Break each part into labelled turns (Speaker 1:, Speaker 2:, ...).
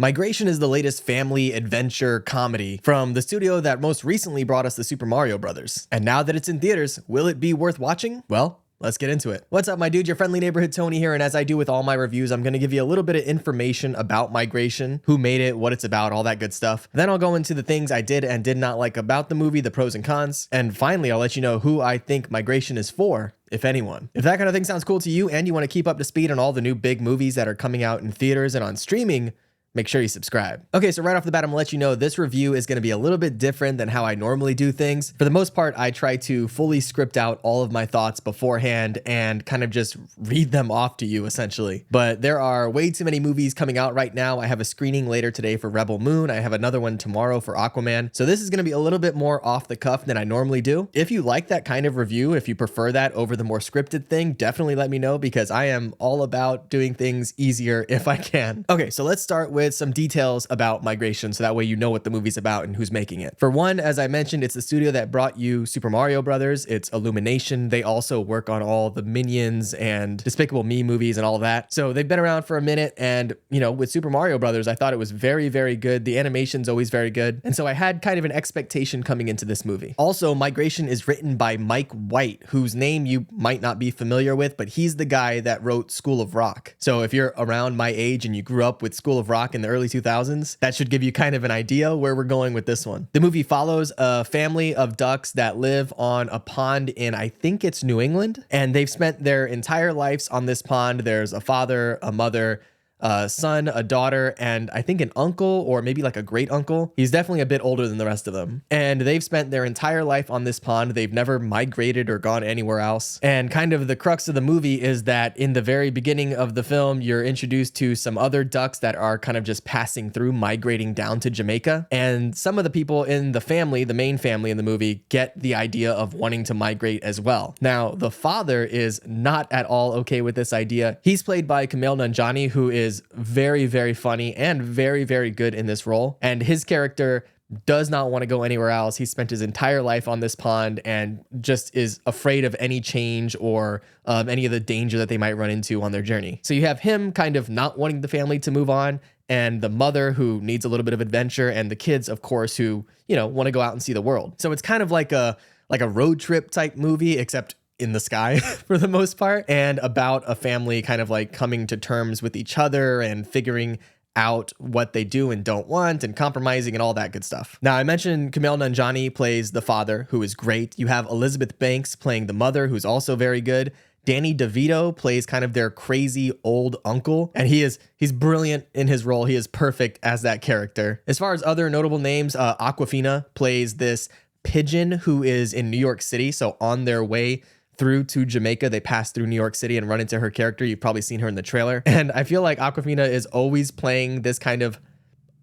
Speaker 1: Migration is the latest family adventure comedy from the studio that most recently brought us the Super Mario Brothers. And now that it's in theaters, will it be worth watching? Well, let's get into it. What's up, my dude? Your friendly neighborhood Tony here, and as I do with all my reviews, I'm going to give you a little bit of information about Migration, who made it, what it's about, all that good stuff. Then I'll go into the things I did and did not like about the movie, the pros and cons, and finally I'll let you know who I think Migration is for, if anyone. If that kind of thing sounds cool to you and you want to keep up to speed on all the new big movies that are coming out in theaters and on streaming, make sure you subscribe. Okay, so right off the bat, I'm gonna let you know this review is gonna be a little bit different than how I normally do things. For the most part, I try to fully script out all of my thoughts beforehand and kind of just read them off to you, essentially. But there are way too many movies coming out right now. I have a screening later today for Rebel Moon. I have another one tomorrow for Aquaman. So this is gonna be a little bit more off the cuff than I normally do. If you like that kind of review, if you prefer that over the more scripted thing, definitely let me know because I am all about doing things easier if I can. Okay, so let's start with some details about Migration so that way you know what the movie's about and who's making it. For one, as I mentioned, it's the studio that brought you Super Mario Brothers. It's Illumination. They also work on all the Minions and Despicable Me movies and all that. So they've been around for a minute, and you know, with Super Mario Brothers, I thought it was very, very good. The animation's always very good. And so I had kind of an expectation coming into this movie. Also, Migration is written by Mike White, whose name you might not be familiar with, but he's the guy that wrote School of Rock. So if you're around my age and you grew up with School of Rock in the early 2000s, that should give you kind of an idea where we're going with this one. The movie follows a family of ducks that live on a pond in, I think it's New England, and they've spent their entire lives on this pond. There's a father, a mother, a son, a daughter, and I think an uncle or maybe like a great uncle. He's definitely a bit older than the rest of them. And they've spent their entire life on this pond. They've never migrated or gone anywhere else. And kind of the crux of the movie is that in the very beginning of the film, you're introduced to some other ducks that are kind of just passing through, migrating down to Jamaica. And some of the people in the family, the main family in the movie, get the idea of wanting to migrate as well. Now, the father is not at all okay with this idea. He's played by Kumail Nanjiani, who is very, very funny and very, very good in this role. And his character does not want to go anywhere else. He spent his entire life on this pond and just is afraid of any change or any of the danger that they might run into on their journey. So you have him kind of not wanting the family to move on, and the mother who needs a little bit of adventure, and the kids, of course, who, you know, want to go out and see the world. So it's kind of like a road trip type movie, except in the sky for the most part, and about a family kind of like coming to terms with each other and figuring out what they do and don't want and compromising and all that good stuff. Now, I mentioned Kumail Nanjiani plays the father, who is great. You have Elizabeth Banks playing the mother, who's also very good. Danny DeVito plays kind of their crazy old uncle, and he's brilliant in his role. He is perfect as that character. As far as other notable names, Awkwafina plays this pigeon who is in New York City. So on their way through to Jamaica, they pass through New York City and run into her character. You've probably seen her in the trailer. And I feel like Awkwafina is always playing this kind of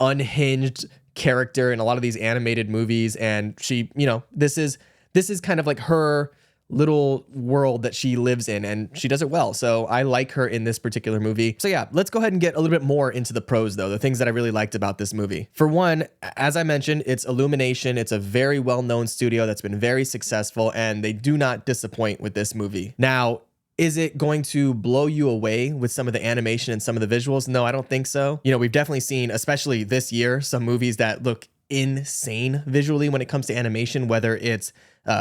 Speaker 1: unhinged character in a lot of these animated movies. And she, you know, this is kind of like her little world that she lives in, and she does it well. So I like her in this particular movie. So yeah, let's go ahead and get a little bit more into the pros though, the things that I really liked about this movie. For one, as I mentioned, it's Illumination. It's a very well-known studio that's been very successful, and they do not disappoint with this movie. Now, is it going to blow you away with some of the animation and some of the visuals? No, I don't think so. You know, we've definitely seen, especially this year, some movies that look insane visually when it comes to animation, whether it's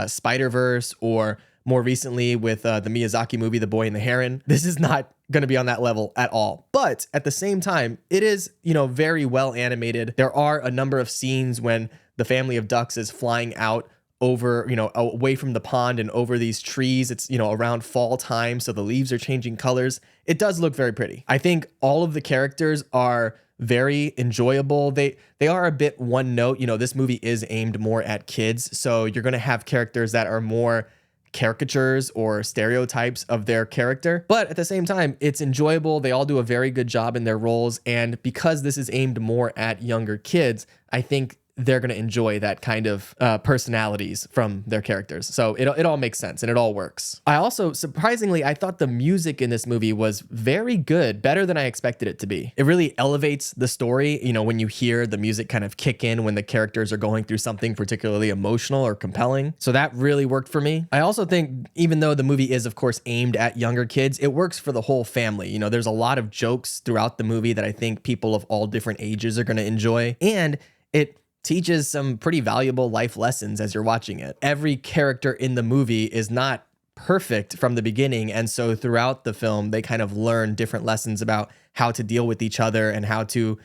Speaker 1: Spider-Verse or more recently with the Miyazaki movie, The Boy and the Heron. This is not going to be on that level at all. But at the same time, it is, you know, very well animated. There are a number of scenes when the family of ducks is flying out over, you know, away from the pond and over these trees. It's, you know, around fall time, so the leaves are changing colors. It does look very pretty. I think all of the characters are very enjoyable. They are a bit one note. You know, this movie is aimed more at kids, so you're going to have characters that are more caricatures or stereotypes of their character, but at the same time, it's enjoyable. They all do a very good job in their roles, and because this is aimed more at younger kids, I think they're going to enjoy that kind of personalities from their characters. So it all makes sense and it all works. I also, surprisingly, I thought the music in this movie was very good, better than I expected it to be. It really elevates the story, you know, when you hear the music kind of kick in when the characters are going through something particularly emotional or compelling. So that really worked for me. I also think even though the movie is, of course, aimed at younger kids, it works for the whole family. You know, there's a lot of jokes throughout the movie that I think people of all different ages are going to enjoy. And it teaches some pretty valuable life lessons as you're watching it. Every character in the movie is not perfect from the beginning, and so throughout the film, they kind of learn different lessons about how to deal with each other and how to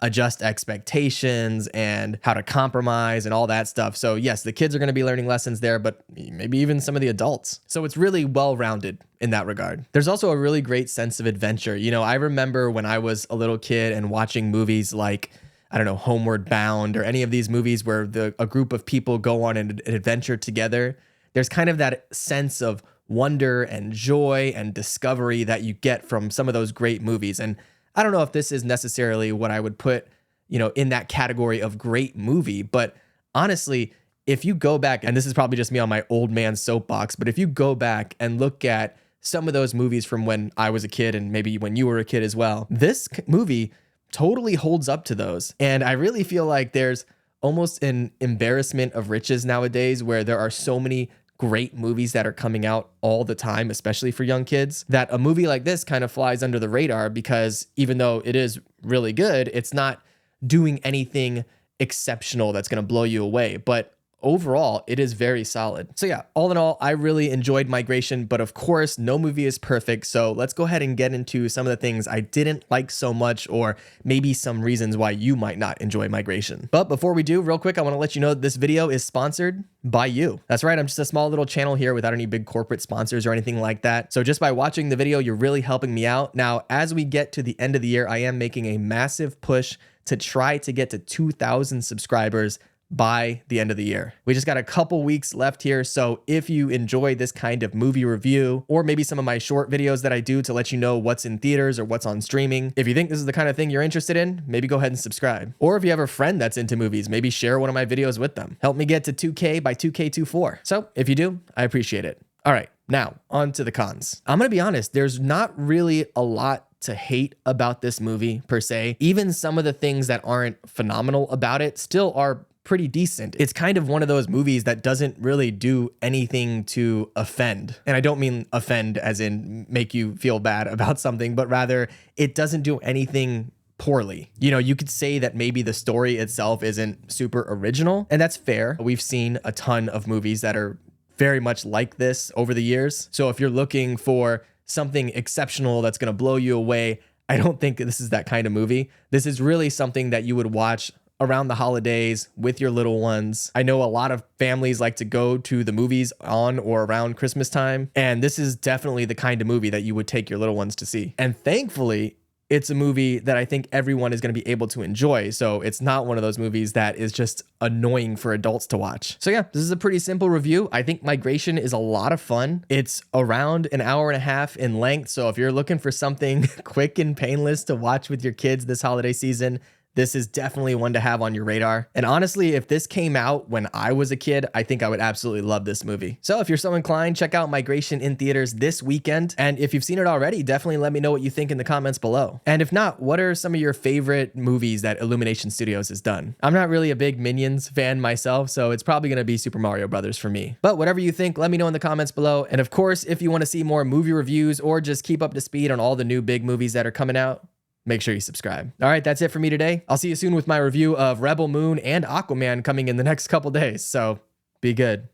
Speaker 1: adjust expectations and how to compromise and all that stuff. So yes, the kids are going to be learning lessons there, but maybe even some of the adults. So it's really well-rounded in that regard. There's also a really great sense of adventure. You know, I remember when I was a little kid and watching movies like, I don't know, Homeward Bound or any of these movies where a group of people go on an adventure together. There's kind of that sense of wonder and joy and discovery that you get from some of those great movies. And I don't know if this is necessarily what I would put, you know, in that category of great movie, but honestly, if you go back, and this is probably just me on my old man soapbox, but if you go back and look at some of those movies from when I was a kid and maybe when you were a kid as well, this movie totally holds up to those. And I really feel like there's almost an embarrassment of riches nowadays where there are so many great movies that are coming out all the time, especially for young kids, that a movie like this kind of flies under the radar because even though it is really good, it's not doing anything exceptional that's going to blow you away. But overall, it is very solid. So yeah, all in all, I really enjoyed Migration, but of course, no movie is perfect. So let's go ahead and get into some of the things I didn't like so much, or maybe some reasons why you might not enjoy Migration. But before we do, real quick, I want to let you know that this video is sponsored by you. That's right, I'm just a small little channel here without any big corporate sponsors or anything like that. So just by watching the video, you're really helping me out. Now, as we get to the end of the year, I am making a massive push to try to get to 2,000 subscribers by the end of the year. We just got a couple weeks left here. So if you enjoy this kind of movie review, or maybe some of my short videos that I do to let you know what's in theaters or what's on streaming, if you think this is the kind of thing you're interested in, maybe go ahead and subscribe. Or if you have a friend that's into movies, maybe share one of my videos with them. Help me get to 2K by 2K24. So if you do, I appreciate it. All right, now on to the cons. I'm gonna be honest, there's not really a lot to hate about this movie per se. Even some of the things that aren't phenomenal about it still are pretty decent. It's kind of one of those movies that doesn't really do anything to offend. And I don't mean offend as in make you feel bad about something, but rather it doesn't do anything poorly. You know, you could say that maybe the story itself isn't super original, and that's fair. We've seen a ton of movies that are very much like this over the years. So if you're looking for something exceptional that's going to blow you away, I don't think this is that kind of movie. This is really something that you would watch around the holidays with your little ones. I know a lot of families like to go to the movies on or around Christmas time, and this is definitely the kind of movie that you would take your little ones to see. And thankfully, it's a movie that I think everyone is going to be able to enjoy. So it's not one of those movies that is just annoying for adults to watch. So yeah, this is a pretty simple review. I think Migration is a lot of fun. It's around an hour and a half in length. So if you're looking for something quick and painless to watch with your kids this holiday season, this is definitely one to have on your radar. And honestly, if this came out when I was a kid, I think I would absolutely love this movie. So if you're so inclined, check out Migration in theaters this weekend. And if you've seen it already, definitely let me know what you think in the comments below. And if not, what are some of your favorite movies that Illumination Studios has done? I'm not really a big Minions fan myself, so it's probably gonna be Super Mario Brothers for me. But whatever you think, let me know in the comments below. And of course, if you wanna see more movie reviews or just keep up to speed on all the new big movies that are coming out, make sure you subscribe. All right, that's it for me today. I'll see you soon with my review of Rebel Moon and Aquaman coming in the next couple days. So be good.